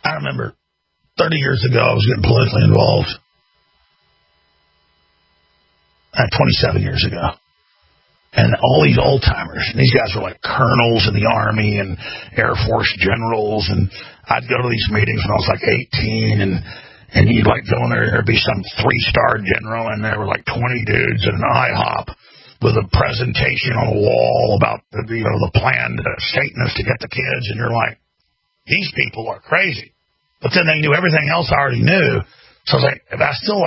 I remember 30 years ago, I was getting politically involved. 27 years ago. And all these old-timers, these guys were like colonels in the Army and Air Force generals, and I'd go to these meetings when I was like 18, and you'd like go in there, there'd be some 3-star general, and there were like 20 dudes at an IHOP with a presentation on the wall about the plan to Satanists to get the kids, and you're like, these people are crazy. But then they knew everything else I already knew, so I was like, I still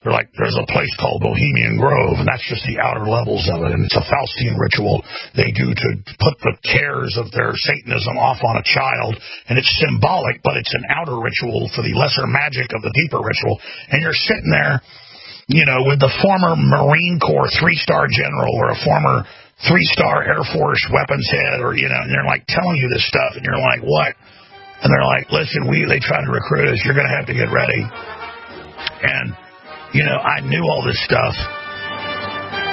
they're like, there's a place called Bohemian Grove, and that's just the outer levels of it, and it's a Faustian ritual they do to put the cares of their Satanism off on a child, and it's symbolic, but it's an outer ritual for the lesser magic of the deeper ritual. And you're sitting there, with the former Marine Corps 3-star general or a former 3-star Air Force weapons head, or, and they're like telling you this stuff, and you're like, what? And they're like, listen, they tried to recruit us, you're going to have to get ready. And I knew all this stuff,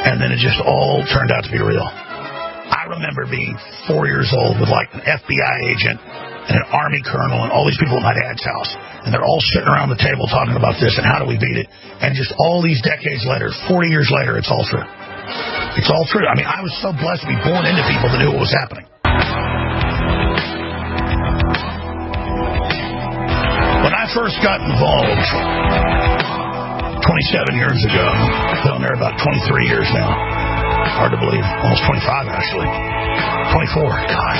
and then it just all turned out to be real. I remember being 4 years old with like an FBI agent and an Army colonel and all these people at my dad's house, and they're all sitting around the table talking about this and how do we beat it. And just all these decades later, 40 years later, it's all true. It's all true. I mean, I was so blessed to be born into people that knew what was happening. When I first got involved 27 years ago, I've been there about 23 years now. Hard to believe. Almost 25, actually. 24, God.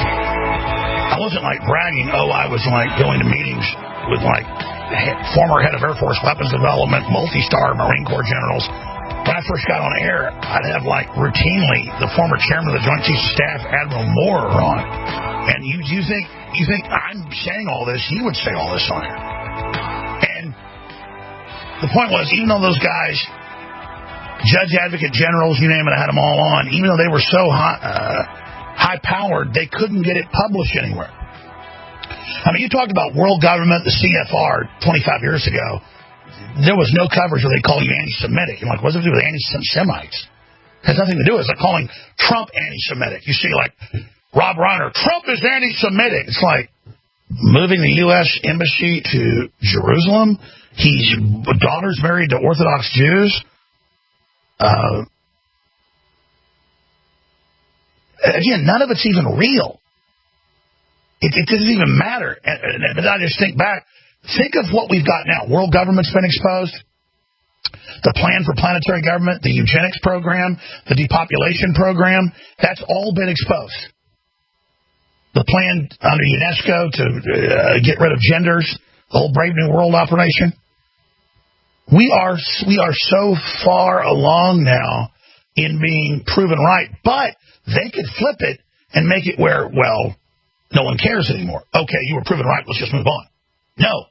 I wasn't like bragging, I was like going to meetings with like former head of Air Force weapons development, multi-star Marine Corps generals. When I first got on air, I'd have like routinely the former chairman of the Joint Chiefs of Staff, Admiral Moore, on. And you think I'm saying all this, he would say all this on air. The point was, even though those guys, judge, advocate, generals, you name it, I had them all on, even though they were so high-powered, they couldn't get it published anywhere. I mean, you talked about world government, the CFR, 25 years ago. There was no coverage where they call you anti-Semitic. You're like, what's it to do with anti-Semites? It has nothing to do with it. It's like calling Trump anti-Semitic. You see, like, Rob Reiner, Trump is anti-Semitic. It's like moving the U.S. embassy to Jerusalem. His daughter's married to Orthodox Jews. Again, none of it's even real. It doesn't even matter. But I just think back. Think of what we've got now. World government's been exposed. The plan for planetary government, the eugenics program, the depopulation program, that's all been exposed. The plan under UNESCO to get rid of genders, the whole Brave New World operation. We are so far along now in being proven right, but they could flip it and make it where, well, no one cares anymore. Okay, you were proven right, let's just move on. No,